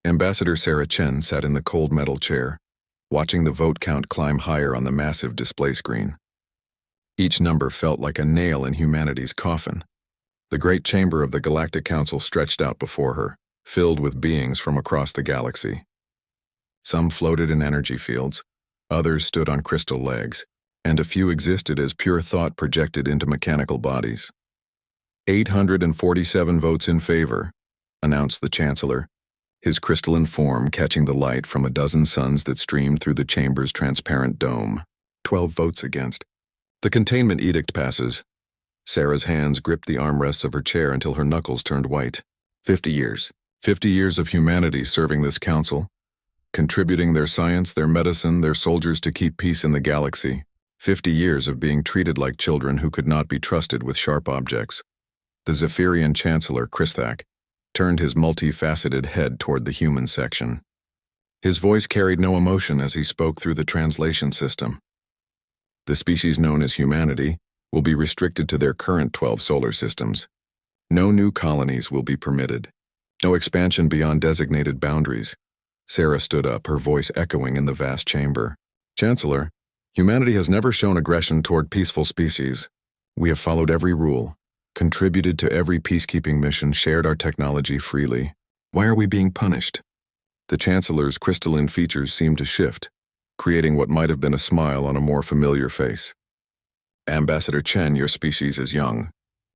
Ambassador Sarah Chen sat in the cold metal chair, watching the vote count climb higher on the massive display screen. Each number felt like a nail in humanity's coffin. The great chamber of the Galactic Council stretched out before her, filled with beings from across the galaxy. Some floated in energy fields, others stood on crystal legs, and a few existed as pure thought projected into mechanical bodies. 847 votes in favor, announced the Chancellor, his crystalline form catching the light from a dozen suns that streamed through the chamber's transparent dome. 12 votes against. The containment edict passes. Sarah's hands gripped the armrests of her chair until her knuckles turned white. 50 years. 50 years of humanity serving this council, contributing their science, their medicine, their soldiers to keep peace in the galaxy. 50 years of being treated like children who could not be trusted with sharp objects. The Zephyrian Chancellor, Christhak, turned his multifaceted head toward the human section. His voice carried no emotion as he spoke through the translation system. The species known as humanity will be restricted to their current 12 solar systems. No new colonies will be permitted. No expansion beyond designated boundaries. Sarah stood up, her voice echoing in the vast chamber. Chancellor, humanity has never shown aggression toward peaceful species. We have followed every rule, contributed to every peacekeeping mission, shared our technology freely. Why are we being punished? The Chancellor's crystalline features seemed to shift, creating what might have been a smile on a more familiar face. Ambassador Chen, your species is young.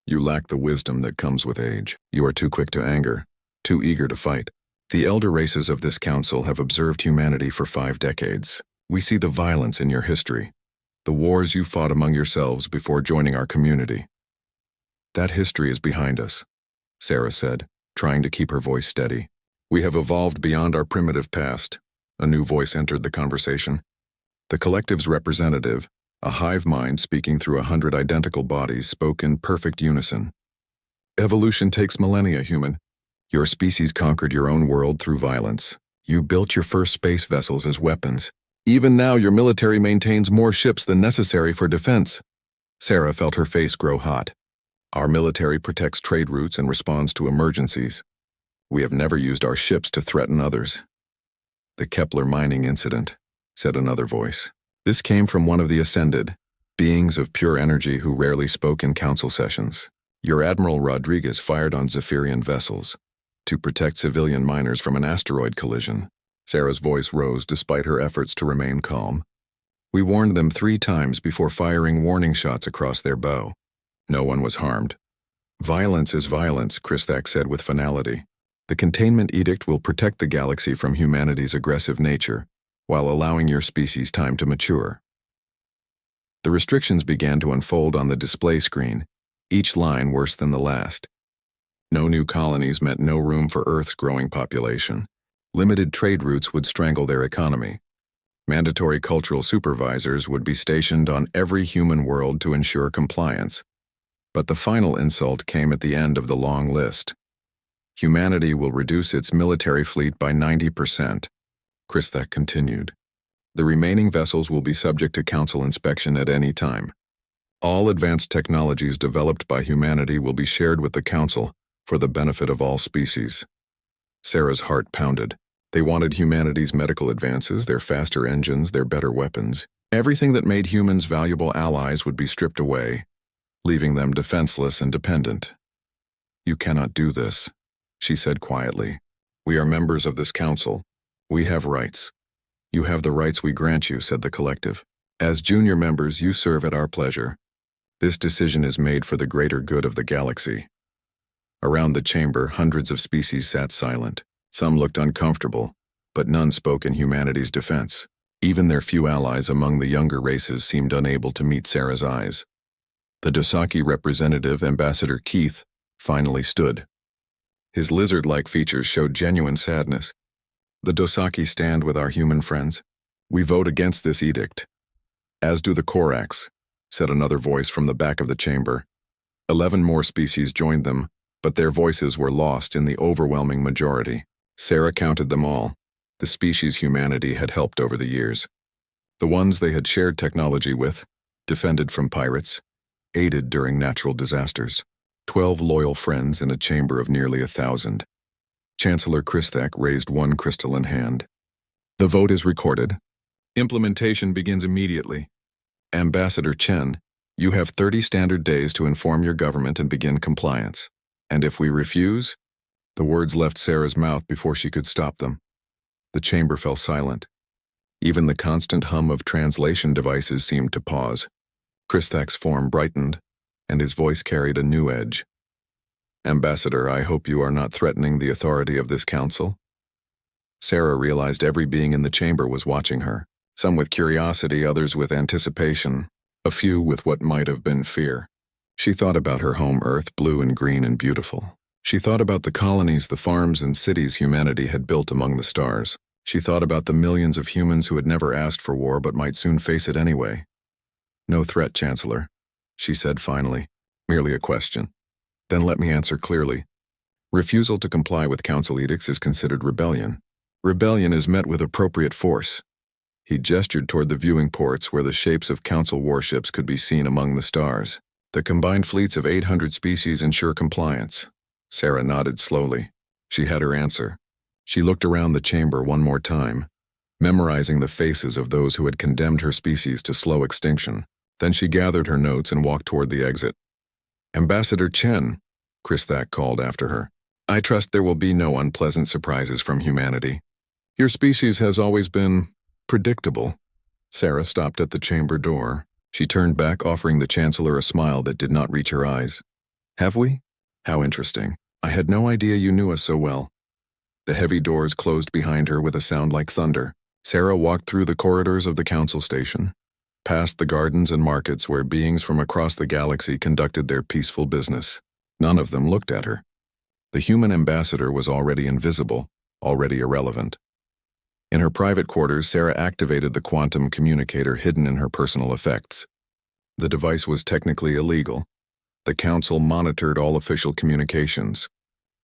You lack the wisdom that comes with age. You are too quick to anger, too eager to fight. The elder races of this council have observed humanity for 5 decades. We see the violence in your history, the wars you fought among yourselves before joining our community. That history is behind us, Sarah said, trying to keep her voice steady. We have evolved beyond our primitive past. A new voice entered the conversation. The collective's representative, a hive mind speaking through 100 identical bodies, spoke in perfect unison. Evolution takes millennia, human. Your species conquered your own world through violence. You built your first space vessels as weapons. Even now, your military maintains more ships than necessary for defense. Sarah felt her face grow hot. Our military protects trade routes and responds to emergencies. We have never used our ships to threaten others. The Kepler mining incident, said another voice. This came from one of the Ascended, beings of pure energy who rarely spoke in council sessions. Your Admiral Rodriguez fired on Zephyrian vessels to protect civilian miners from an asteroid collision. Sarah's voice rose despite her efforts to remain calm. We warned them 3 times before firing warning shots across their bow. No one was harmed. Violence is violence, Christhak said with finality. The containment edict will protect the galaxy from humanity's aggressive nature, while allowing your species time to mature. The restrictions began to unfold on the display screen, each line worse than the last. No new colonies meant no room for Earth's growing population. Limited trade routes would strangle their economy. Mandatory cultural supervisors would be stationed on every human world to ensure compliance. But the final insult came at the end of the long list. Humanity will reduce its military fleet by 90%, Christhak continued. The remaining vessels will be subject to council inspection at any time. All advanced technologies developed by humanity will be shared with the council for the benefit of all species. Sarah's heart pounded. They wanted humanity's medical advances, their faster engines, their better weapons. Everything that made humans valuable allies would be stripped away, leaving them defenseless and dependent. You cannot do this, she said quietly. We are members of this council. We have rights. You have the rights we grant you, said the collective. As junior members, you serve at our pleasure. This decision is made for the greater good of the galaxy. Around the chamber, hundreds of species sat silent. Some looked uncomfortable, but none spoke in humanity's defense. Even their few allies among the younger races seemed unable to meet Sarah's eyes. The Dosaki representative, Ambassador Keith, finally stood. His lizard-like features showed genuine sadness. The Dosaki stand with our human friends. We vote against this edict. As do the Koraks, said another voice from the back of the chamber. 11 more species joined them, but their voices were lost in the overwhelming majority. Sarah counted them all, the species humanity had helped over the years. The ones they had shared technology with, defended from pirates, aided during natural disasters. 12 loyal friends in a chamber of nearly 1,000. Chancellor Christak raised one crystalline hand. The vote is recorded. Implementation begins immediately. Ambassador Chen, you have 30 standard days to inform your government and begin compliance. And if we refuse? The words left Sarah's mouth before she could stop them. The chamber fell silent. Even the constant hum of translation devices seemed to pause. Christak's form brightened, and his voice carried a new edge. Ambassador, I hope you are not threatening the authority of this council. Sarah realized every being in the chamber was watching her, some with curiosity, others with anticipation, a few with what might have been fear. She thought about her home Earth, blue and green and beautiful. She thought about the colonies, the farms and cities humanity had built among the stars. She thought about the millions of humans who had never asked for war but might soon face it anyway. No threat, Chancellor, she said finally, merely a question. Then let me answer clearly. Refusal to comply with council edicts is considered rebellion. Rebellion is met with appropriate force. He gestured toward the viewing ports where the shapes of council warships could be seen among the stars. The combined fleets of 800 species ensure compliance. Sarah nodded slowly. She had her answer. She looked around the chamber one more time, memorizing the faces of those who had condemned her species to slow extinction. Then she gathered her notes and walked toward the exit. Ambassador Chen, Christak called after her. I trust there will be no unpleasant surprises from humanity. Your species has always been predictable. Sarah stopped at the chamber door. She turned back, offering the Chancellor a smile that did not reach her eyes. Have we? How interesting. I had no idea you knew us so well. The heavy doors closed behind her with a sound like thunder. Sarah walked through the corridors of the council station, past the gardens and markets where beings from across the galaxy conducted their peaceful business. None of them looked at her. The human ambassador was already invisible, already irrelevant. In her private quarters, Sarah activated the quantum communicator hidden in her personal effects. The device was technically illegal. The council monitored all official communications.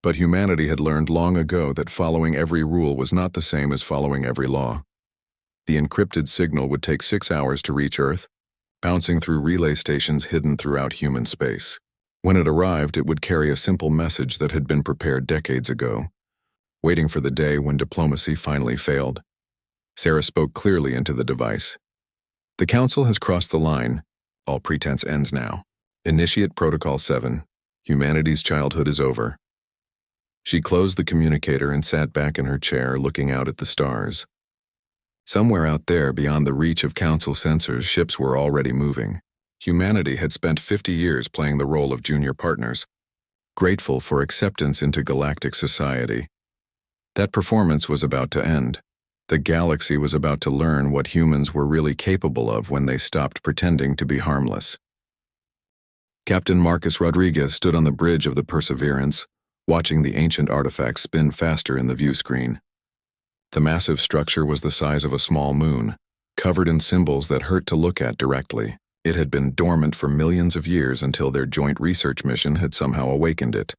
But humanity had learned long ago that following every rule was not the same as following every law. The encrypted signal would take 6 hours to reach Earth, bouncing through relay stations hidden throughout human space. When it arrived, it would carry a simple message that had been prepared decades ago, waiting for the day when diplomacy finally failed. Sarah spoke clearly into the device. The Council has crossed the line. All pretense ends now. Initiate Protocol 7. Humanity's childhood is over. She closed the communicator and sat back in her chair, looking out at the stars. Somewhere out there, beyond the reach of Council sensors, ships were already moving. Humanity had spent 50 years playing the role of junior partners, grateful for acceptance into galactic society. That performance was about to end. The galaxy was about to learn what humans were really capable of when they stopped pretending to be harmless. Captain Marcus Rodriguez stood on the bridge of the Perseverance, watching the ancient artifact spin faster in the view screen. The massive structure was the size of a small moon, covered in symbols that hurt to look at directly. It had been dormant for millions of years until their joint research mission had somehow awakened it.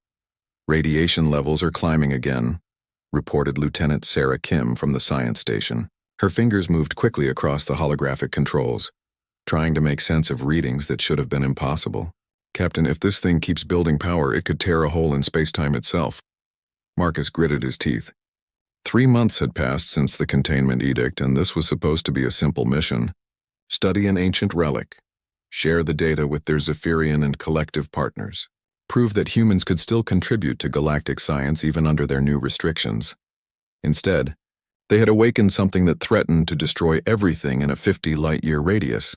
Radiation levels are climbing again, reported Lieutenant Sarah Kim from the science station. Her fingers moved quickly across the holographic controls, trying to make sense of readings that should have been impossible. Captain, if this thing keeps building power, it could tear a hole in space-time itself. Marcus gritted his teeth. 3 months had passed since the containment edict, and this was supposed to be a simple mission. Study an ancient relic. Share the data with their Zephyrian and collective partners. Prove that humans could still contribute to galactic science even under their new restrictions. Instead, they had awakened something that threatened to destroy everything in a 50-light-year radius.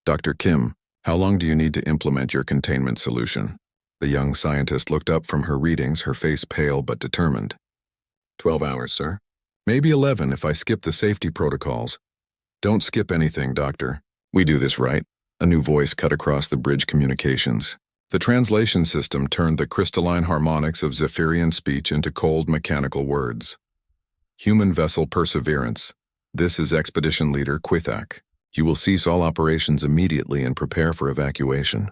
Dr. Kim, how long do you need to implement your containment solution? The young scientist looked up from her readings, her face pale but determined. 12 hours, sir. Maybe 11 if I skip the safety protocols. Don't skip anything, Doctor. We do this right. A new voice cut across the bridge communications. The translation system turned the crystalline harmonics of Zephyrian speech into cold mechanical words. Human vessel Perseverance. This is Expedition Leader Quithak. You will cease all operations immediately and prepare for evacuation.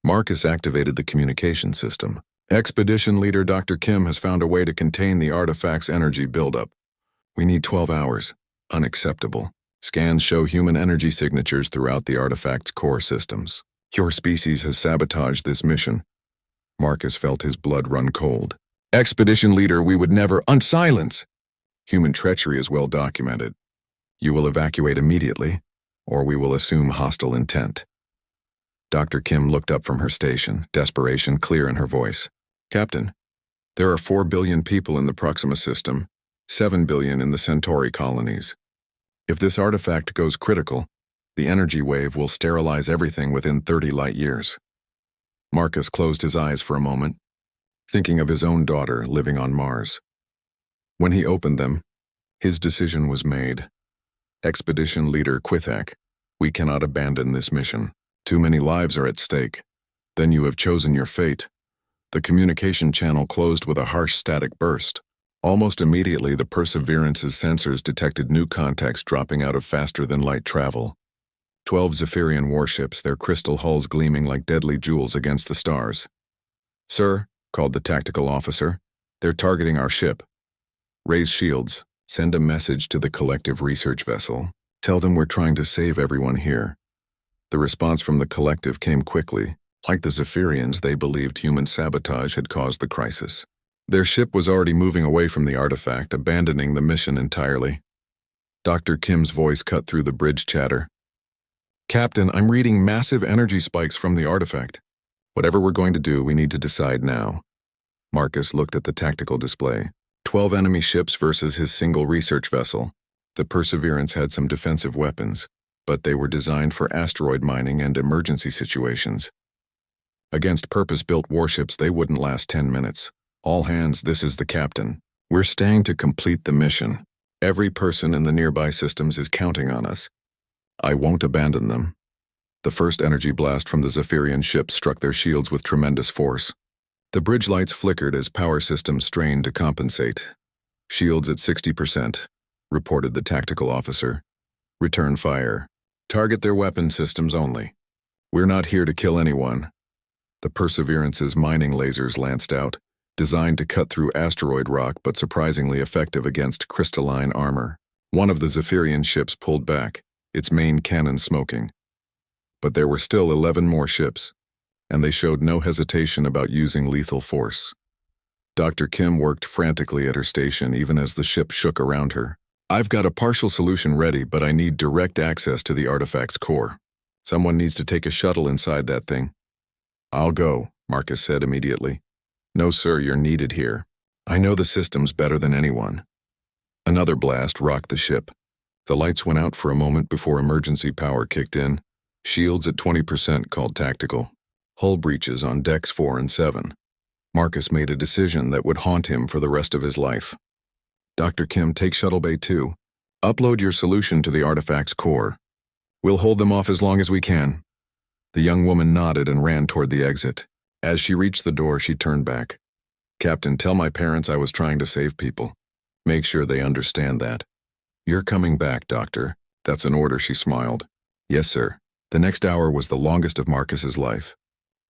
Marcus activated the communication system. Expedition Leader Dr. Kim has found a way to contain the artifact's energy buildup. We need 12 hours. Unacceptable. Scans show human energy signatures throughout the artifact's core systems. Your species has sabotaged this mission. Marcus felt his blood run cold. Expedition leader, we would never silence. Human treachery is well documented. You will evacuate immediately, or we will assume hostile intent. Dr. Kim looked up from her station, desperation clear in her voice. Captain, there are 4 billion people in the Proxima system, 7 billion in the Centauri colonies. If this artifact goes critical, the energy wave will sterilize everything within 30 light years. Marcus closed his eyes for a moment, thinking of his own daughter living on Mars. When he opened them, his decision was made. Expedition leader Quithak, we cannot abandon this mission. Too many lives are at stake. Then you have chosen your fate. The communication channel closed with a harsh static burst. Almost immediately, the Perseverance's sensors detected new contacts dropping out of faster-than-light travel. 12 Zephyrian warships, their crystal hulls gleaming like deadly jewels against the stars. Sir, called the tactical officer, they're targeting our ship. Raise shields. Send a message to the collective research vessel. Tell them we're trying to save everyone here. The response from the collective came quickly. Like the Zephyrians, they believed human sabotage had caused the crisis. Their ship was already moving away from the artifact, abandoning the mission entirely. Dr. Kim's voice cut through the bridge chatter. Captain, I'm reading massive energy spikes from the artifact. Whatever we're going to do, we need to decide now. Marcus looked at the tactical display. 12 enemy ships versus his single research vessel. The Perseverance had some defensive weapons, but they were designed for asteroid mining and emergency situations. Against purpose-built warships, they wouldn't last 10 minutes. All hands, this is the captain. We're staying to complete the mission. Every person in the nearby systems is counting on us. I won't abandon them. The first energy blast from the Zephyrian ship struck their shields with tremendous force. The bridge lights flickered as power systems strained to compensate. Shields at 60%, reported the tactical officer. Return fire. Target their weapon systems only. We're not here to kill anyone. The Perseverance's mining lasers lanced out, designed to cut through asteroid rock but surprisingly effective against crystalline armor. One of the Zephyrian ships pulled back, its main cannon smoking. But there were still 11 more ships, and they showed no hesitation about using lethal force. Dr. Kim worked frantically at her station even as the ship shook around her. I've got a partial solution ready, but I need direct access to the artifact's core. Someone needs to take a shuttle inside that thing. I'll go, Marcus said immediately. No, sir, you're needed here. I know the systems better than anyone. Another blast rocked the ship. The lights went out for a moment before emergency power kicked in. Shields at 20% called tactical. Hull breaches on decks 4 and 7. Marcus made a decision that would haunt him for the rest of his life. Dr. Kim, take Shuttle Bay 2. Upload your solution to the artifact's core. We'll hold them off as long as we can. The young woman nodded and ran toward the exit. As she reached the door, she turned back. Captain, tell my parents I was trying to save people. Make sure they understand that. You're coming back, Doctor. That's an order, she smiled. Yes, sir. The next hour was the longest of Marcus's life.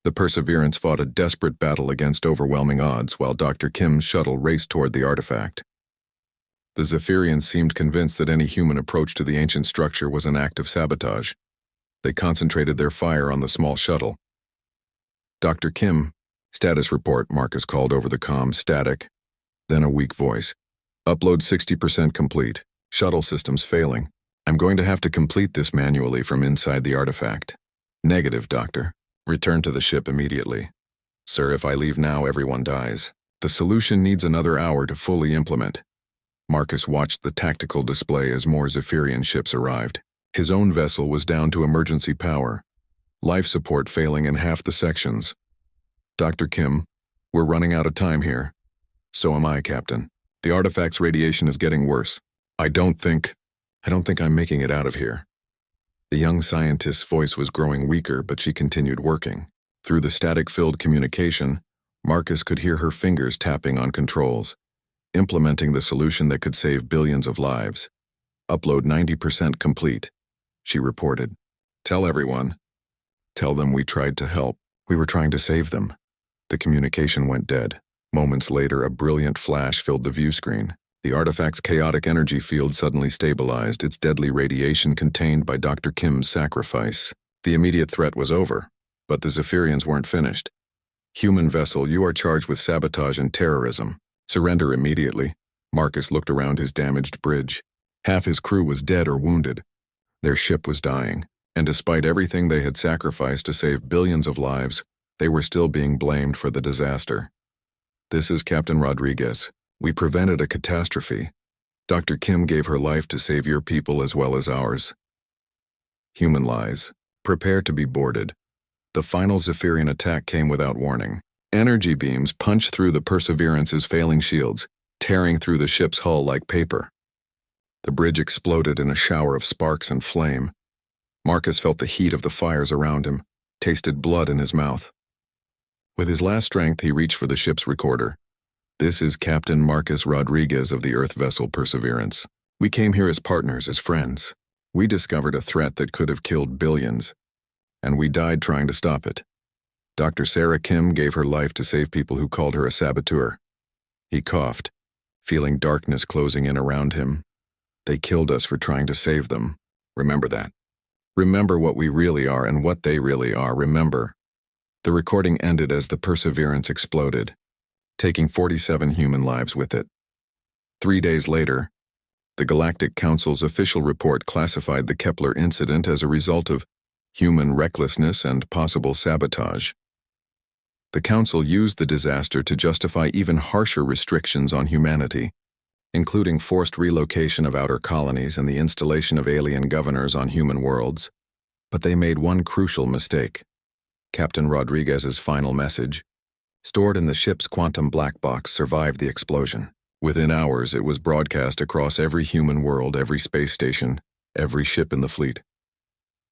The Perseverance fought a desperate battle against overwhelming odds while Dr. Kim's shuttle raced toward the artifact. The Zephyrians seemed convinced that any human approach to the ancient structure was an act of sabotage. They concentrated their fire on the small shuttle. Dr. Kim, status report, Marcus called over the comm, static. Then a weak voice. Upload 60% complete. Shuttle systems failing. I'm going to have to complete this manually from inside the artifact. Negative, Doctor. Return to the ship immediately. Sir, if I leave now, everyone dies. The solution needs another hour to fully implement. Marcus watched the tactical display as more Zephyrian ships arrived. His own vessel was down to emergency power. Life support failing in half the sections. Dr. Kim, we're running out of time here. So am I, Captain. The artifact's radiation is getting worse. I don't think I'm making it out of here. The young scientist's voice was growing weaker, but she continued working. Through the static-filled communication, Marcus could hear her fingers tapping on controls, implementing the solution that could save billions of lives. Upload 90% complete, she reported. Tell everyone. Tell them we tried to help. We were trying to save them. The communication went dead. Moments later, a brilliant flash filled the view screen. The artifact's chaotic energy field suddenly stabilized, its deadly radiation contained by Dr. Kim's sacrifice. The immediate threat was over, but the Zephyrians weren't finished. Human vessel, you are charged with sabotage and terrorism. Surrender immediately. Marcus looked around his damaged bridge. Half his crew was dead or wounded. Their ship was dying, and despite everything they had sacrificed to save billions of lives, they were still being blamed for the disaster. This is Captain Rodriguez. We prevented a catastrophe. Dr. Kim gave her life to save your people as well as ours. Human lies. Prepare to be boarded. The final Zephyrian attack came without warning. Energy beams punched through the Perseverance's failing shields, tearing through the ship's hull like paper. The bridge exploded in a shower of sparks and flame. Marcus felt the heat of the fires around him, tasted blood in his mouth. With his last strength, he reached for the ship's recorder. This is Captain Marcus Rodriguez of the Earth vessel Perseverance. We came here as partners, as friends. We discovered a threat that could have killed billions, and we died trying to stop it. Dr. Sarah Kim gave her life to save people who called her a saboteur. He coughed, feeling darkness closing in around him. They killed us for trying to save them. Remember that. Remember what we really are and what they really are. Remember. The recording ended as the Perseverance exploded, taking 47 human lives with it. 3 days later, the Galactic Council's official report classified the Kepler incident as a result of human recklessness and possible sabotage. The Council used the disaster to justify even harsher restrictions on humanity, including forced relocation of outer colonies and the installation of alien governors on human worlds. But they made one crucial mistake. Captain Rodriguez's final message, stored in the ship's quantum black box, survived the explosion. Within hours, it was broadcast across every human world, every space station, every ship in the fleet.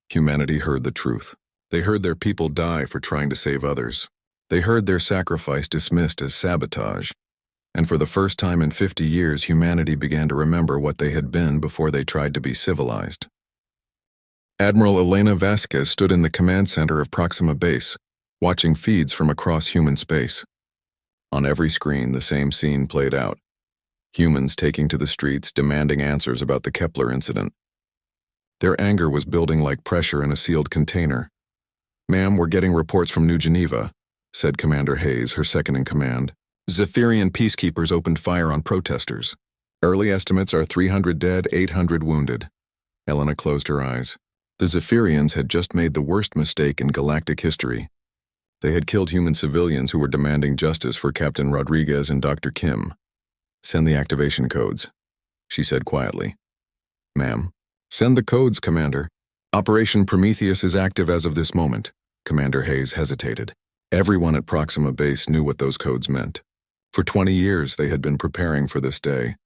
Humanity heard the truth. They heard their people die for trying to save others. They heard their sacrifice dismissed as sabotage. And for the first time in 50 years, humanity began to remember what they had been before they tried to be civilized. Admiral Elena Vasquez stood in the command center of Proxima Base, watching feeds from across human space. On every screen, the same scene played out. Humans taking to the streets, demanding answers about the Kepler incident. Their anger was building like pressure in a sealed container. "Ma'am, we're getting reports from New Geneva," said Commander Hayes, her second-in-command. "Zephyrian peacekeepers opened fire on protesters. Early estimates are 300 dead, 800 wounded." Elena closed her eyes. The Zephyrians had just made the worst mistake in galactic history. They had killed human civilians who were demanding justice for Captain Rodriguez and Dr. Kim. "Send the activation codes," she said quietly. "Ma'am." "Send the codes, Commander. Operation Prometheus is active as of this moment." Commander Hayes hesitated. Everyone at Proxima Base knew what those codes meant. For 20 years, they had been preparing for this day,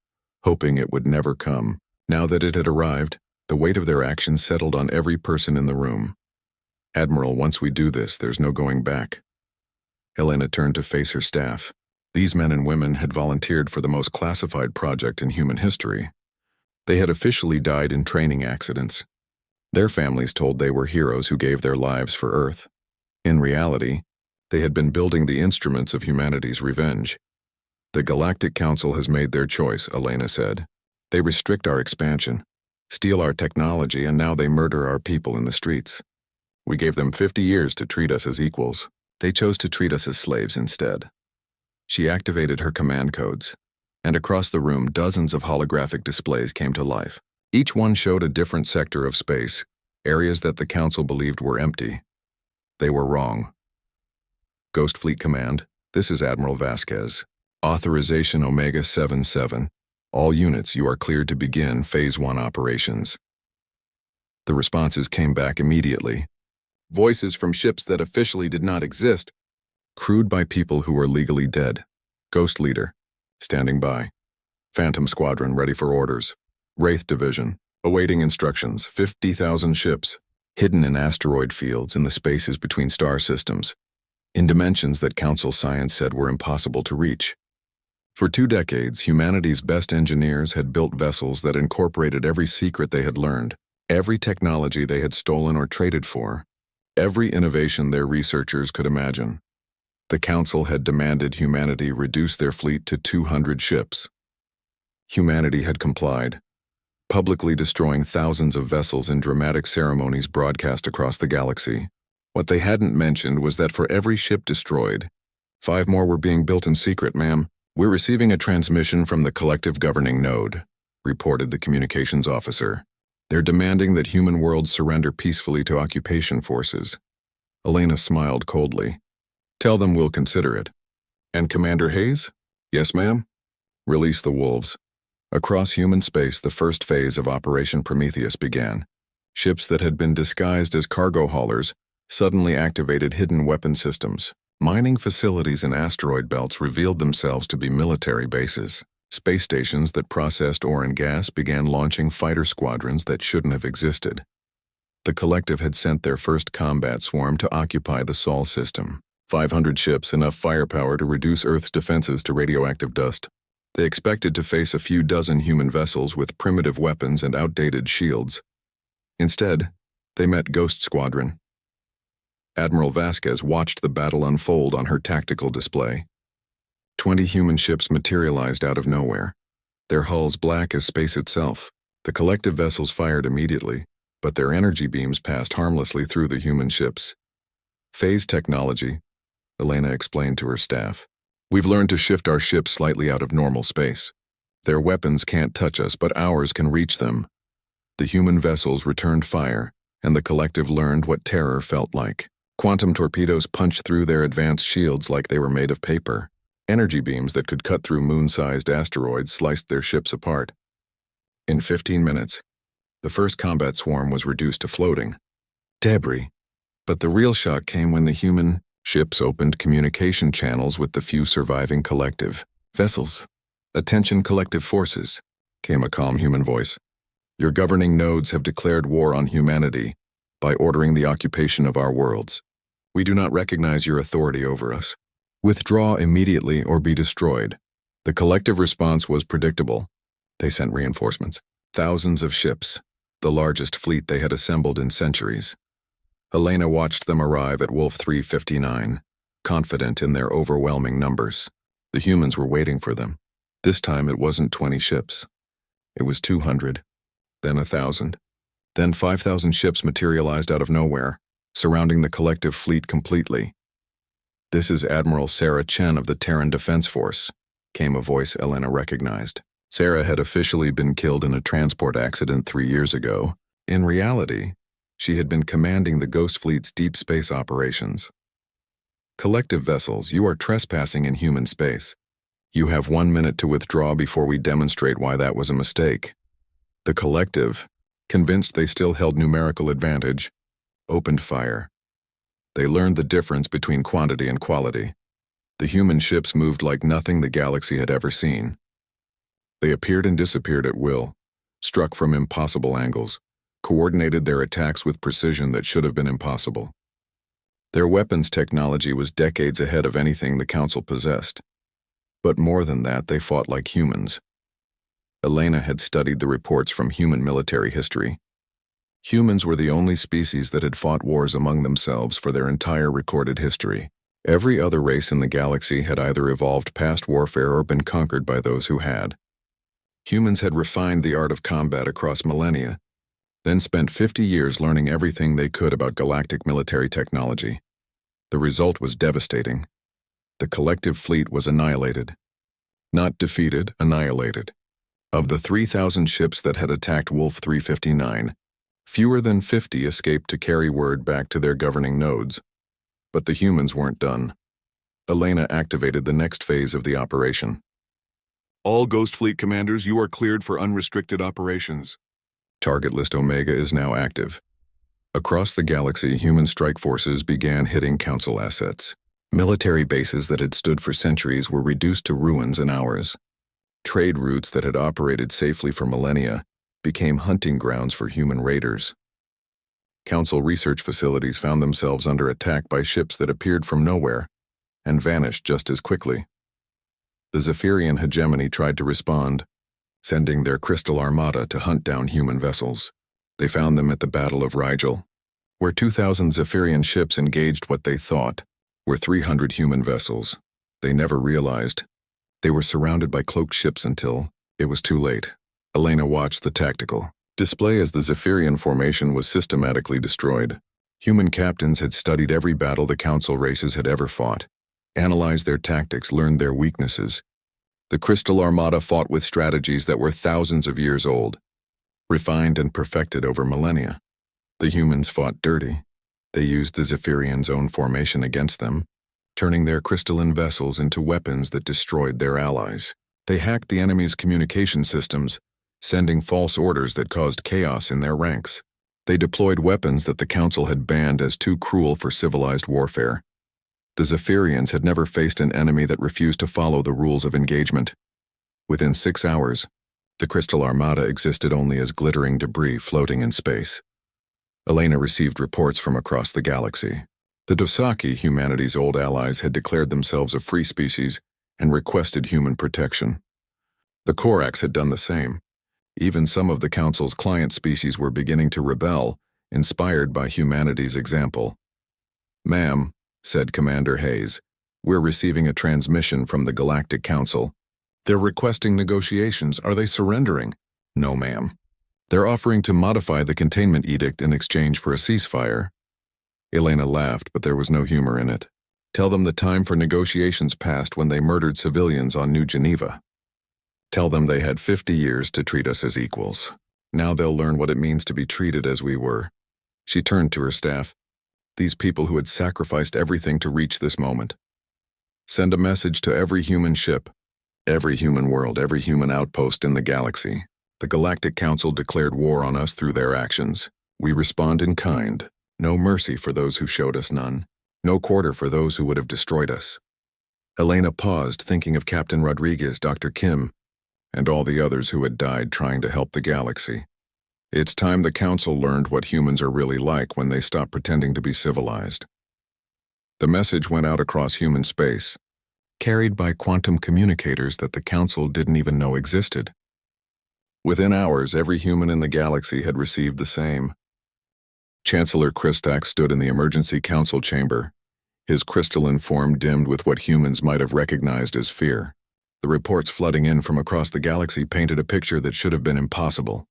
hoping it would never come. Now that it had arrived, the weight of their actions settled on every person in the room. "Admiral, once we do this, there's no going back." Elena turned to face her staff. These men and women had volunteered for the most classified project in human history. They had officially died in training accidents. Their families told they were heroes who gave their lives for Earth. In reality, they had been building the instruments of humanity's revenge. "The Galactic Council has made their choice," Elena said. "They restrict our expansion, steal our technology, and now they murder our people in the streets. We gave them 50 years to treat us as equals. They chose to treat us as slaves instead." She activated her command codes, and across the room dozens of holographic displays came to life. Each one showed a different sector of space, areas that the Council believed were empty. They were wrong. "Ghost Fleet Command, this is Admiral Vasquez. Authorization Omega 77. All units, you are cleared to begin Phase 1 operations." The responses came back immediately. Voices from ships that officially did not exist, crewed by people who were legally dead. "Ghost Leader, standing by. Phantom Squadron, ready for orders. Wraith Division, awaiting instructions. 50,000 ships, hidden in asteroid fields in the spaces between star systems, in dimensions that Council science said were impossible to reach. For 2 decades, humanity's best engineers had built vessels that incorporated every secret they had learned, every technology they had stolen or traded for, every innovation their researchers could imagine. The Council had demanded humanity reduce their fleet to 200 ships. Humanity had complied, publicly destroying thousands of vessels in dramatic ceremonies broadcast across the galaxy. What they hadn't mentioned was that for every ship destroyed, 5 more were being built in secret, ma'am. We're receiving a transmission from the collective governing node, reported the communications officer. They're demanding that human worlds surrender peacefully to occupation forces. Elena smiled coldly. Tell them we'll consider it. And Commander Hayes? Yes, ma'am. Release the wolves. Across human space, the first phase of Operation Prometheus began. Ships that had been disguised as cargo haulers suddenly activated hidden weapon systems. Mining facilities and asteroid belts revealed themselves to be military bases. Space stations that processed ore and gas began launching fighter squadrons that shouldn't have existed. The collective had sent their first combat swarm to occupy the Sol system. 500 ships, enough firepower to reduce Earth's defenses to radioactive dust. They expected to face a few dozen human vessels with primitive weapons and outdated shields. Instead, they met Ghost Squadron. Admiral Vasquez watched the battle unfold on her tactical display. 20 human ships materialized out of nowhere, their hulls black as space itself. The collective vessels fired immediately, but their energy beams passed harmlessly through the human ships. Phase technology, Elena explained to her staff. We've learned to shift our ships slightly out of normal space. Their weapons can't touch us, but ours can reach them. The human vessels returned fire, and the collective learned what terror felt like. Quantum torpedoes punched through their advanced shields like they were made of paper. Energy beams that could cut through moon-sized asteroids sliced their ships apart. In 15 minutes, the first combat swarm was reduced to floating debris. But the real shock came when the human ships opened communication channels with the few surviving collective vessels. Attention collective forces, came a calm human voice. Your governing nodes have declared war on humanity by ordering the occupation of our worlds. We do not recognize your authority over us. Withdraw immediately or be destroyed. The collective response was predictable. They sent reinforcements. Thousands of ships, the largest fleet they had assembled in centuries. Elena watched them arrive at Wolf 359, confident in their overwhelming numbers. The humans were waiting for them. This time it wasn't 20 ships. It was 200, then 1,000. Then 5,000 ships materialized out of nowhere, surrounding the collective fleet completely. This is Admiral Sarah Chen of the Terran Defense Force, came a voice Elena recognized. Sarah had officially been killed in a transport accident 3 years ago. In reality, she had been commanding the Ghost Fleet's deep space operations. Collective vessels, you are trespassing in human space. You have 1 minute to withdraw before we demonstrate why that was a mistake. The collective, convinced they still held numerical advantage, opened fire. They learned the difference between quantity and quality. The human ships moved like nothing the galaxy had ever seen. They appeared and disappeared at will, struck from impossible angles, coordinated their attacks with precision that should have been impossible. Their weapons technology was decades ahead of anything the Council possessed. But more than that, they fought like humans. Elena had studied the reports from human military history. Humans were the only species that had fought wars among themselves for their entire recorded history. Every other race in the galaxy had either evolved past warfare or been conquered by those who had. Humans had refined the art of combat across millennia, then spent 50 years learning everything they could about galactic military technology. The result was devastating. The collective fleet was annihilated. Not defeated, annihilated. Of the 3,000 ships that had attacked Wolf 359, fewer than 50 escaped to carry word back to their governing nodes. But the humans weren't done. Elena activated the next phase of the operation. All Ghost Fleet commanders, you are cleared for unrestricted operations. Target List Omega is now active. Across the galaxy, human strike forces began hitting Council assets. Military bases that had stood for centuries were reduced to ruins in hours. Trade routes that had operated safely for millennia became hunting grounds for human raiders. Council research facilities found themselves under attack by ships that appeared from nowhere and vanished just as quickly. The Zephyrian hegemony tried to respond, sending their crystal armada to hunt down human vessels. They found them at the Battle of Rigel, where 2,000 Zephyrian ships engaged what they thought were 300 human vessels. They never realized they were surrounded by cloaked ships until it was too late. Elena watched the tactical display as the Zephyrian formation was systematically destroyed. Human captains had studied every battle the Council races had ever fought. analyzed their tactics, learned their weaknesses. The Crystal Armada fought with strategies that were thousands of years old, refined and perfected over millennia. The humans fought dirty. They used the Zephyrians' own formation against them, turning their crystalline vessels into weapons that destroyed their allies. They hacked the enemy's communication systems, sending false orders that caused chaos in their ranks. They deployed weapons that the Council had banned as too cruel for civilized warfare. The Zephyrians had never faced an enemy that refused to follow the rules of engagement. Within 6 hours, the Crystal Armada existed only as glittering debris floating in space. Elena received reports from across the galaxy. The Dosaki, humanity's old allies, had declared themselves a free species and requested human protection. The Corax had done the same. Even some of the Council's client species were beginning to rebel, inspired by humanity's example. "Ma'am," said Commander Hayes, "we're receiving a transmission from the Galactic Council. They're requesting negotiations. Are they surrendering?" "No, ma'am. They're offering to modify the containment edict in exchange for a ceasefire." Elena laughed, but there was no humor in it. "Tell them the time for negotiations passed when they murdered civilians on New Geneva. Tell them they had 50 years to treat us as equals. Now they'll learn what it means to be treated as we were." She turned to her staff. "These people who had sacrificed everything to reach this moment. Send a message to every human ship, every human world, every human outpost in the galaxy. The Galactic Council declared war on us through their actions. We respond in kind. No mercy for those who showed us none. No quarter for those who would have destroyed us." Elena paused, thinking of Captain Rodriguez, Dr. Kim, and all the others who had died trying to help the galaxy. It's time the Council learned what humans are really like when they stop pretending to be civilized. The message went out across human space, carried by quantum communicators that the Council didn't even know existed. Within hours, every human in the galaxy had received the same. Chancellor Christak stood in the emergency council chamber, his crystalline form dimmed with what humans might have recognized as fear. The reports flooding in from across the galaxy painted a picture that should have been impossible.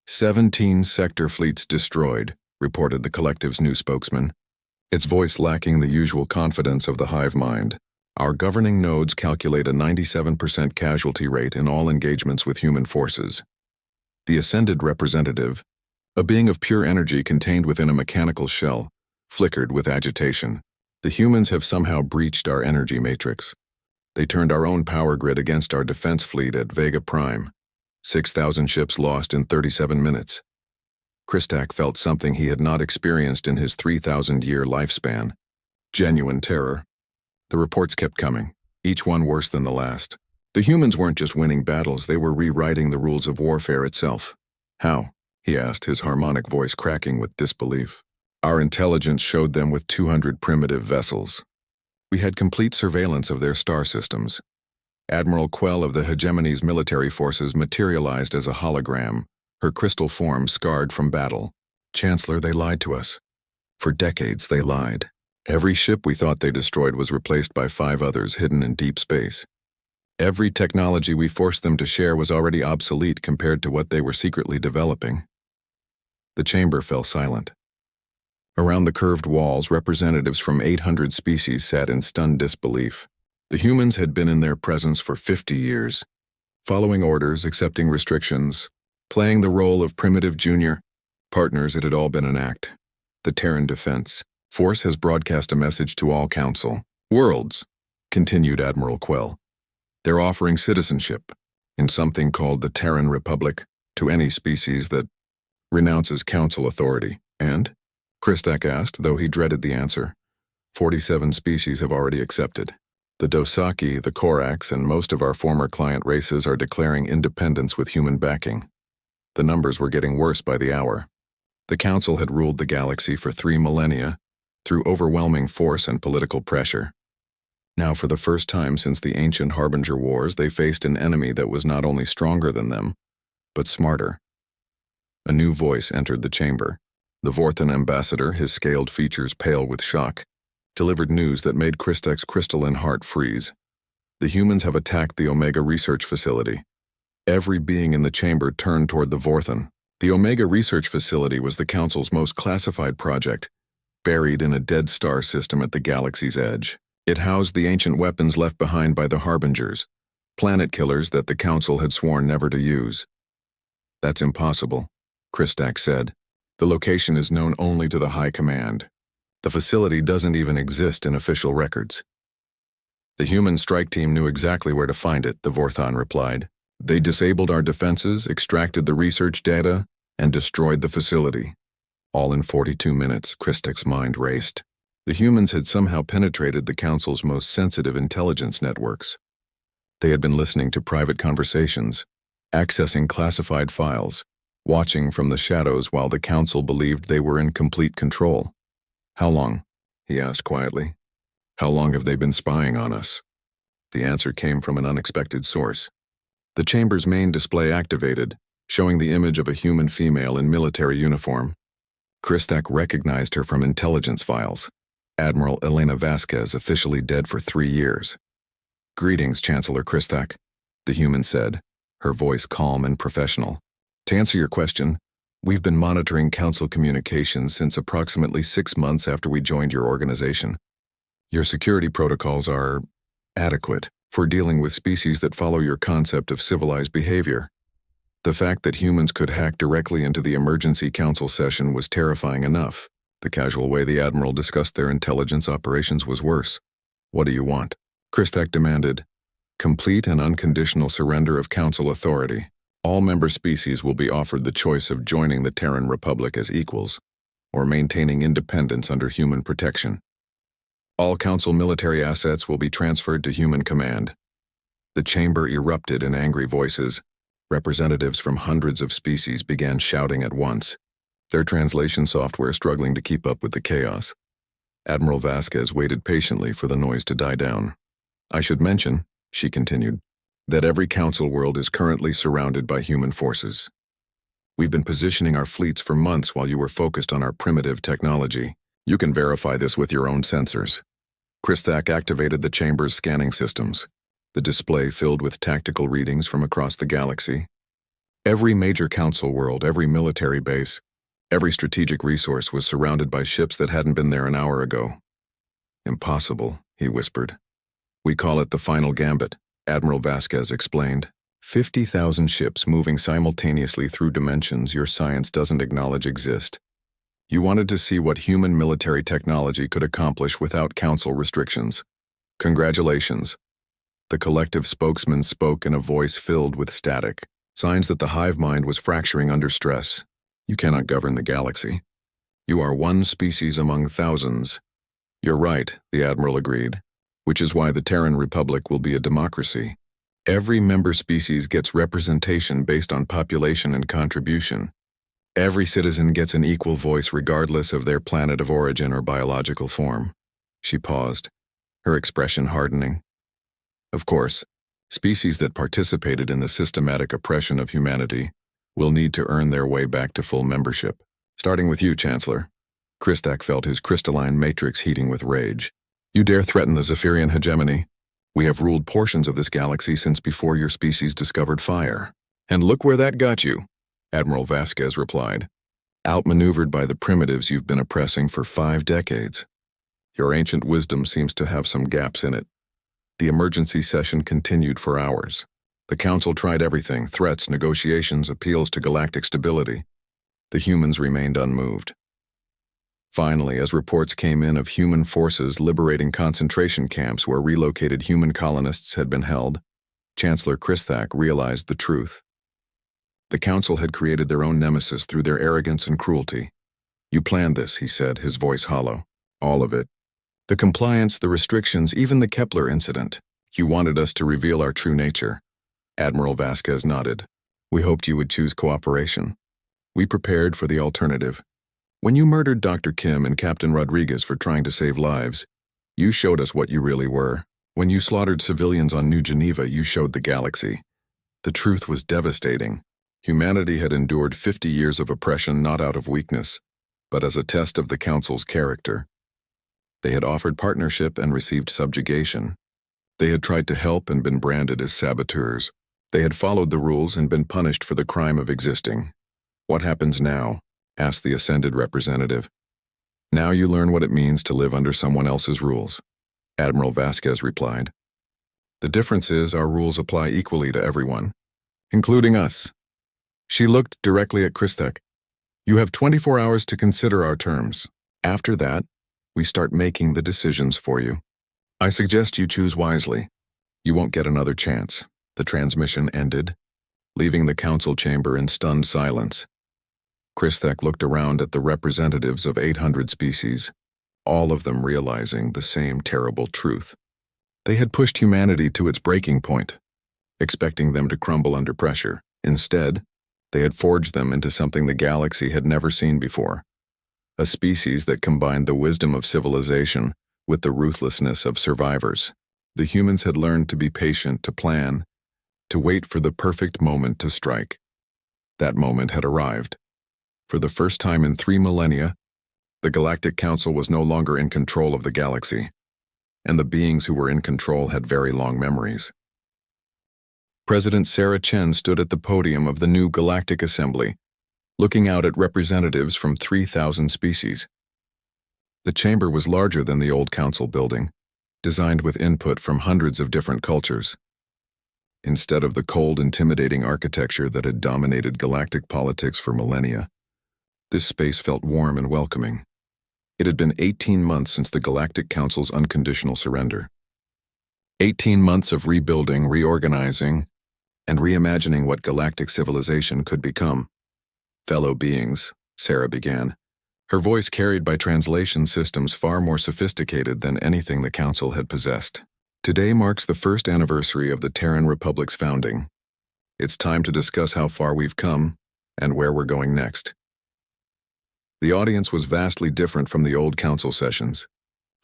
17 sector fleets destroyed, reported the collective's new spokesman, its voice lacking the usual confidence of the hive mind. Our governing nodes calculate a 97% casualty rate in all engagements with human forces. The ascended representative, a being of pure energy contained within a mechanical shell, flickered with agitation. The humans have somehow breached our energy matrix. They turned our own power grid against our defense fleet at Vega Prime. 6,000 ships lost in 37 minutes. Christak felt something he had not experienced in his 3,000-year lifespan. Genuine terror. The reports kept coming, each one worse than the last. The humans weren't just winning battles, they were rewriting the rules of warfare itself. "How?" he asked, his harmonic voice cracking with disbelief. "Our intelligence showed them with 200 primitive vessels. We had complete surveillance of their star systems. Admiral Quell of the Hegemony's military forces materialized as a hologram, her crystal form scarred from battle. Chancellor, they lied to us. For decades they lied. Every ship we thought they destroyed was replaced by 5 others hidden in deep space. Every technology we forced them to share was already obsolete compared to what they were secretly developing." The chamber fell silent. Around the curved walls, representatives from 800 species sat in stunned disbelief. The humans had been in their presence for 50 years, following orders, accepting restrictions, playing the role of primitive junior partners. It had all been an act. The Terran Defense Force has broadcast a message to all Council worlds, continued Admiral Quell. They're offering citizenship in something called the Terran Republic to any species that renounces Council authority. And? Christak asked, though he dreaded the answer. 47 species have already accepted. The Dosaki, the Corax, and most of our former client races are declaring independence with human backing. The numbers were getting worse by the hour. The Council had ruled the galaxy for 3 millennia through overwhelming force and political pressure. Now, for the first time since the ancient Harbinger Wars, they faced an enemy that was not only stronger than them, but smarter. A new voice entered the chamber. The Vorthan ambassador, his scaled features pale with shock, delivered news that made Christak's crystalline heart freeze. The humans have attacked the Omega Research Facility. Every being in the chamber turned toward the Vorthan. The Omega Research Facility was the Council's most classified project, buried in a dead star system at the galaxy's edge. It housed the ancient weapons left behind by the Harbingers, planet killers that the Council had sworn never to use. That's impossible, Christak said. The location is known only to the High Command. The facility doesn't even exist in official records. The human strike team knew exactly where to find it, the Vorthon replied. They disabled our defenses, extracted the research data, and destroyed the facility. All in 42 minutes, Christak's mind raced. The humans had somehow penetrated the Council's most sensitive intelligence networks. They had been listening to private conversations, accessing classified files, watching from the shadows while the Council believed they were in complete control. How long? He asked quietly. How long have they been spying on us? The answer came from an unexpected source. The chamber's main display activated, showing the image of a human female in military uniform. Christak recognized her from intelligence files. Admiral Elena Vasquez, officially dead for 3 years. Greetings, Chancellor Christak, the human said, her voice calm and professional. To answer your question, we've been monitoring Council communications since approximately 6 months after we joined your organization. Your security protocols are adequate for dealing with species that follow your concept of civilized behavior. The fact that humans could hack directly into the emergency council session was terrifying enough. The casual way the Admiral discussed their intelligence operations was worse. What do you want? Christak demanded. Complete and unconditional surrender of Council authority. All member species will be offered the choice of joining the Terran Republic as equals, or maintaining independence under human protection. All Council military assets will be transferred to human command. The chamber erupted in angry voices. Representatives from hundreds of species began shouting at once, their translation software struggling to keep up with the chaos. Admiral Vasquez waited patiently for the noise to die down. I should mention, she continued, that every Council world is currently surrounded by human forces. We've been positioning our fleets for months while you were focused on our primitive technology. You can verify this with your own sensors. Christak activated the chamber's scanning systems. The display filled with tactical readings from across the galaxy. Every major Council world, every military base, every strategic resource was surrounded by ships that hadn't been there an hour ago. Impossible, he whispered. We call it the final gambit, Admiral Vasquez explained. 50,000 ships moving simultaneously through dimensions your science doesn't acknowledge exist. You wanted to see what human military technology could accomplish without Council restrictions. Congratulations. The collective spokesman spoke in a voice filled with static, signs that the hive mind was fracturing under stress. You cannot govern the galaxy. You are one species among thousands. You're right, the Admiral agreed, which is why the Terran Republic will be a democracy. Every member species gets representation based on population and contribution. Every citizen gets an equal voice regardless of their planet of origin or biological form. She paused, her expression hardening. Of course, species that participated in the systematic oppression of humanity will need to earn their way back to full membership. Starting with you, Chancellor. Christak felt his crystalline matrix heating with rage. You dare threaten the Zephyrian hegemony? We have ruled portions of this galaxy since before your species discovered fire. And look where that got you, Admiral Vasquez replied. Outmaneuvered by the primitives you've been oppressing for 5 decades. Your ancient wisdom seems to have some gaps in it. The emergency session continued for hours. The Council tried everything, threats, negotiations, appeals to galactic stability. The humans remained unmoved. Finally, as reports came in of human forces liberating concentration camps where relocated human colonists had been held, Chancellor Christak realized the truth. The Council had created their own nemesis through their arrogance and cruelty. You planned this, he said, his voice hollow. All of it. The compliance, the restrictions, even the Kepler incident. You wanted us to reveal our true nature. Admiral Vasquez nodded. We hoped you would choose cooperation. We prepared for the alternative. When you murdered Dr. Kim and Captain Rodriguez for trying to save lives, you showed us what you really were. When you slaughtered civilians on New Geneva, you showed the galaxy. The truth was devastating. Humanity had endured 50 years of oppression not out of weakness, but as a test of the Council's character. They had offered partnership and received subjugation. They had tried to help and been branded as saboteurs. They had followed the rules and been punished for the crime of existing. What happens now? Asked the ascended representative. Now you learn what it means to live under someone else's rules. Admiral Vasquez replied. The difference is our rules apply equally to everyone, including us. She looked directly at Christek. You have 24 hours to consider our terms. After that, we start making the decisions for you. I suggest you choose wisely. You won't get another chance. The transmission ended, leaving the council chamber in stunned silence. Christek looked around at the representatives of 800 species, all of them realizing the same terrible truth. They had pushed humanity to its breaking point, expecting them to crumble under pressure. Instead, they had forged them into something the galaxy had never seen before, a species that combined the wisdom of civilization with the ruthlessness of survivors. The humans had learned to be patient, to plan, to wait for the perfect moment to strike. That moment had arrived. For the first time in 3 millennia, the Galactic Council was no longer in control of the galaxy, and the beings who were in control had very long memories. President Sarah Chen stood at the podium of the new Galactic Assembly, looking out at representatives from 3,000 species. The chamber was larger than the old council building, designed with input from hundreds of different cultures. Instead of the cold, intimidating architecture that had dominated galactic politics for millennia, this space felt warm and welcoming. It had been 18 months since the Galactic Council's unconditional surrender. 18 months of rebuilding, reorganizing, and reimagining what galactic civilization could become. Fellow beings, Sarah began, her voice carried by translation systems far more sophisticated than anything the Council had possessed. Today marks the first anniversary of the Terran Republic's founding. It's time to discuss how far we've come and where we're going next. The audience was vastly different from the old council sessions.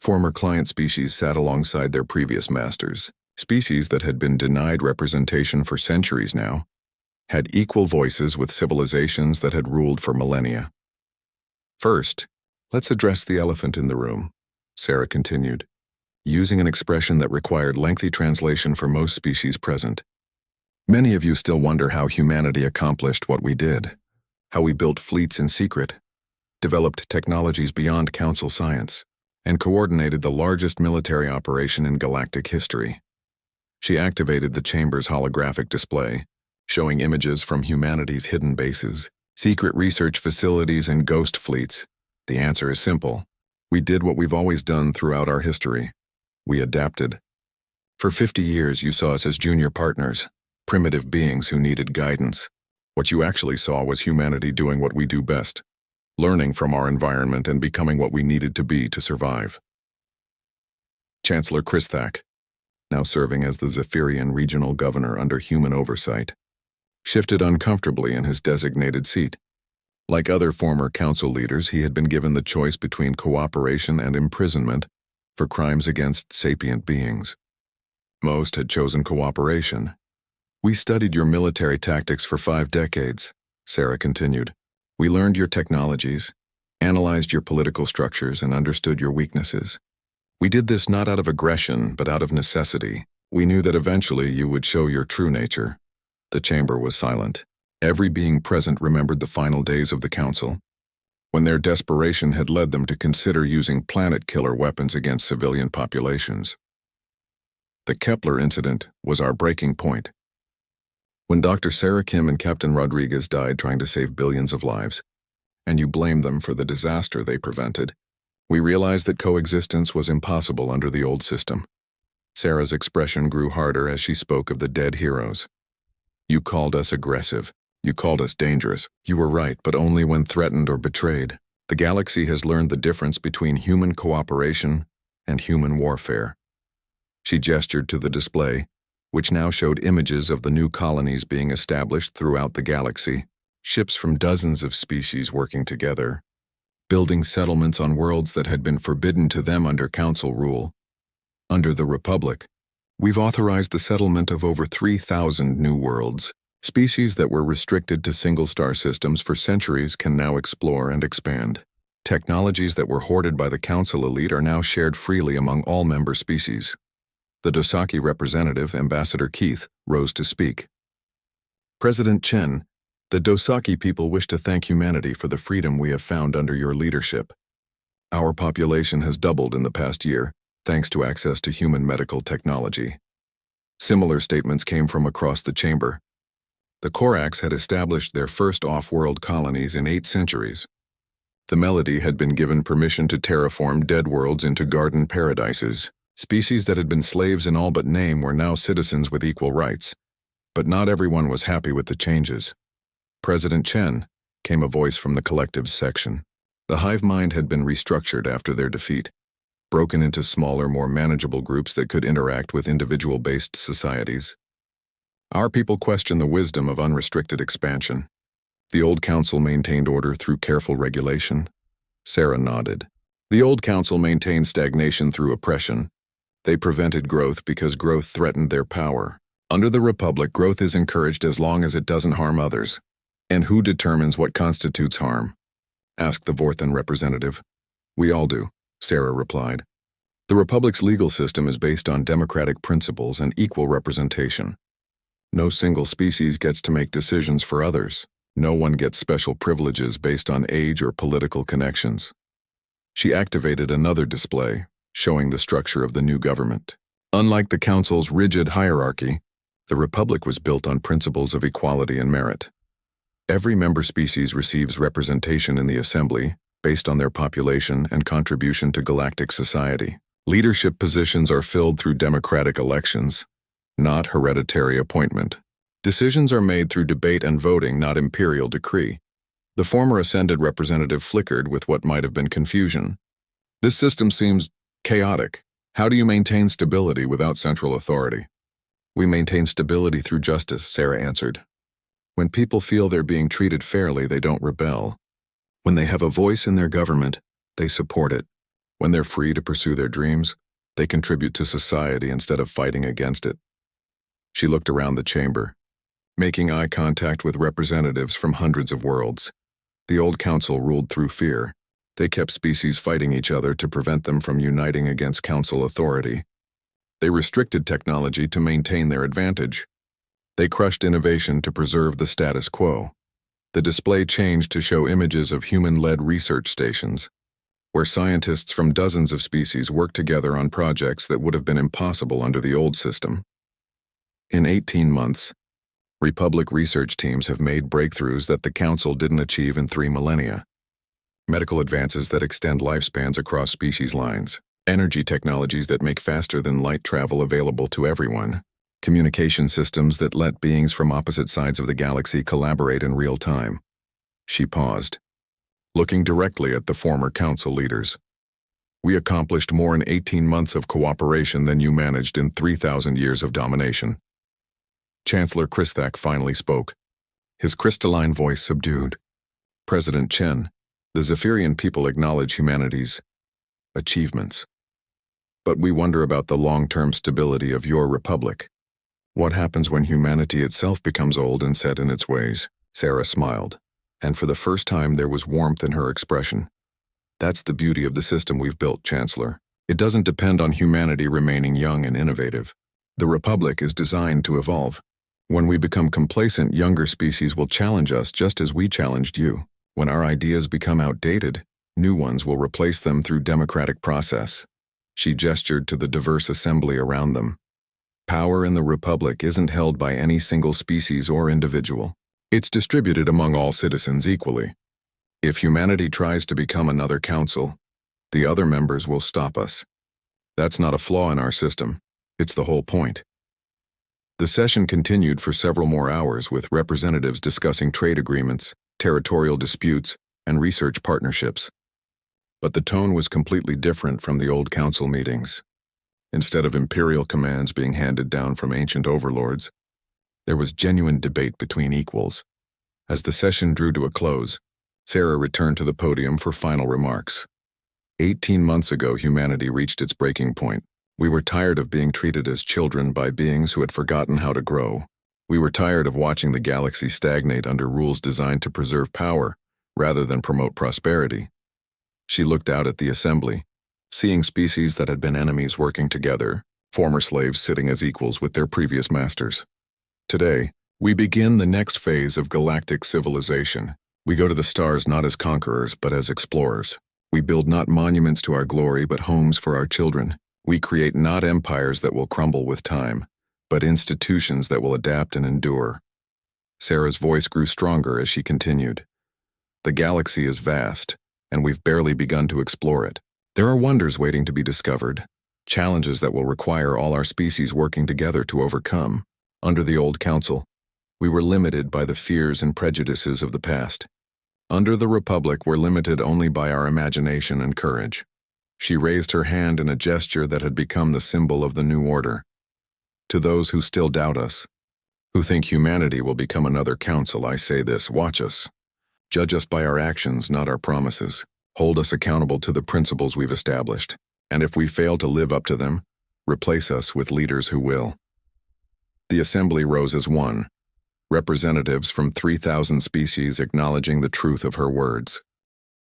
Former client species sat alongside their previous masters. Species that had been denied representation for centuries now had equal voices with civilizations that had ruled for millennia. First, let's address the elephant in the room, Sarah continued, using an expression that required lengthy translation for most species present. Many of you still wonder how humanity accomplished what we did, how we built fleets in secret, developed technologies beyond council science, and coordinated the largest military operation in galactic history. She activated the chamber's holographic display, showing images from humanity's hidden bases, secret research facilities, and ghost fleets. The answer is simple. We did what we've always done throughout our history. We adapted. For 50 years, you saw us as junior partners, primitive beings who needed guidance. What you actually saw was humanity doing what we do best, learning from our environment and becoming what we needed to be to survive. Chancellor Christek, now serving as the Zephyrian regional governor under human oversight, shifted uncomfortably in his designated seat. Like other former council leaders, he had been given the choice between cooperation and imprisonment for crimes against sapient beings. Most had chosen cooperation. We studied your military tactics for 5 decades, Sarah continued. We learned your technologies, analyzed your political structures, and understood your weaknesses. We did this not out of aggression, but out of necessity. We knew that eventually you would show your true nature. The chamber was silent. Every being present remembered the final days of the council, when their desperation had led them to consider using planet-killer weapons against civilian populations. The Kepler incident was our breaking point. When Dr. Sarah Kim and Captain Rodriguez died trying to save billions of lives, and you blamed them for the disaster they prevented, we realized that coexistence was impossible under the old system. Sarah's expression grew harder as she spoke of the dead heroes. You called us aggressive. You called us dangerous. You were right, but only when threatened or betrayed. The galaxy has learned the difference between human cooperation and human warfare. She gestured to the display, which now showed images of the new colonies being established throughout the galaxy, ships from dozens of species working together, building settlements on worlds that had been forbidden to them under council rule. Under the Republic, we've authorized the settlement of over 3,000 new worlds. Species that were restricted to single-star systems for centuries can now explore and expand. Technologies that were hoarded by the council elite are now shared freely among all member species. The Dosaki representative, Ambassador Keith, rose to speak. President Chen, the Dosaki people wish to thank humanity for the freedom we have found under your leadership. Our population has doubled in the past year, thanks to access to human medical technology. Similar statements came from across the chamber. The Corax had established their first off-world colonies in 8 centuries. The Melody had been given permission to terraform dead worlds into garden paradises. Species that had been slaves in all but name were now citizens with equal rights. But not everyone was happy with the changes. President Chen, came a voice from the collectives section. The hive mind had been restructured after their defeat, broken into smaller, more manageable groups that could interact with individual-based societies. Our people question the wisdom of unrestricted expansion. The old council maintained order through careful regulation. Sarah nodded. The old council maintained stagnation through oppression. They prevented growth because growth threatened their power. Under the Republic, growth is encouraged as long as it doesn't harm others. And who determines what constitutes harm? Asked the Vorthan representative. We all do, Sarah replied. The Republic's legal system is based on democratic principles and equal representation. No single species gets to make decisions for others. No one gets special privileges based on age or political connections. She activated another display, showing the structure of the new government. Unlike the Council's rigid hierarchy, the Republic was built on principles of equality and merit. Every member species receives representation in the Assembly based on their population and contribution to galactic society. Leadership positions are filled through democratic elections, not hereditary appointment. Decisions are made through debate and voting, not imperial decree. The former ascended representative flickered with what might have been confusion. This system seems chaotic. How do you maintain stability without central authority? We maintain stability through justice, Sarah answered. When people feel they're being treated fairly, they don't rebel. When they have a voice in their government, they support it. When they're free to pursue their dreams, they contribute to society instead of fighting against it. She looked around the chamber, making eye contact with representatives from hundreds of worlds. The old council ruled through fear. They kept species fighting each other to prevent them from uniting against council authority. They restricted technology to maintain their advantage. They crushed innovation to preserve the status quo. The display changed to show images of human-led research stations, where scientists from dozens of species worked together on projects that would have been impossible under the old system. In 18 months, Republic research teams have made breakthroughs that the Council didn't achieve in 3 millennia. Medical advances that extend lifespans across species lines, energy technologies that make faster-than-light travel available to everyone, communication systems that let beings from opposite sides of the galaxy collaborate in real time. She paused, looking directly at the former council leaders. We accomplished more in 18 months of cooperation than you managed in 3,000 years of domination. Chancellor Christhak finally spoke, his crystalline voice subdued. President Chen, the Zephyrian people acknowledge humanity's achievements. But we wonder about the long-term stability of your republic. What happens when humanity itself becomes old and set in its ways? Sarah smiled, and for the first time there was warmth in her expression. That's the beauty of the system we've built, Chancellor. It doesn't depend on humanity remaining young and innovative. The Republic is designed to evolve. When we become complacent, younger species will challenge us just as we challenged you. When our ideas become outdated, new ones will replace them through democratic process. She gestured to the diverse assembly around them. Power in the Republic isn't held by any single species or individual. It's distributed among all citizens equally. If humanity tries to become another council, the other members will stop us. That's not a flaw in our system. It's the whole point. The session continued for several more hours with representatives discussing trade agreements, territorial disputes, and research partnerships. But the tone was completely different from the old council meetings. Instead of imperial commands being handed down from ancient overlords, there was genuine debate between equals. As the session drew to a close, Sarah returned to the podium for final remarks. 18 months ago, humanity reached its breaking point. We were tired of being treated as children by beings who had forgotten how to grow. We were tired of watching the galaxy stagnate under rules designed to preserve power rather than promote prosperity. She looked out at the assembly, seeing species that had been enemies working together, former slaves sitting as equals with their previous masters. Today, we begin the next phase of galactic civilization. We go to the stars not as conquerors but as explorers. We build not monuments to our glory but homes for our children. We create not empires that will crumble with time, but institutions that will adapt and endure. Sarah's voice grew stronger as she continued. The galaxy is vast, and we've barely begun to explore it. There are wonders waiting to be discovered, challenges that will require all our species working together to overcome. Under the old council, we were limited by the fears and prejudices of the past. Under the Republic, we're limited only by our imagination and courage. She raised her hand in a gesture that had become the symbol of the new order. To those who still doubt us, who think humanity will become another council, I say this: watch us. Judge us by our actions, not our promises. Hold us accountable to the principles we've established. And if we fail to live up to them, replace us with leaders who will. The assembly rose as one, representatives from 3,000 species acknowledging the truth of her words.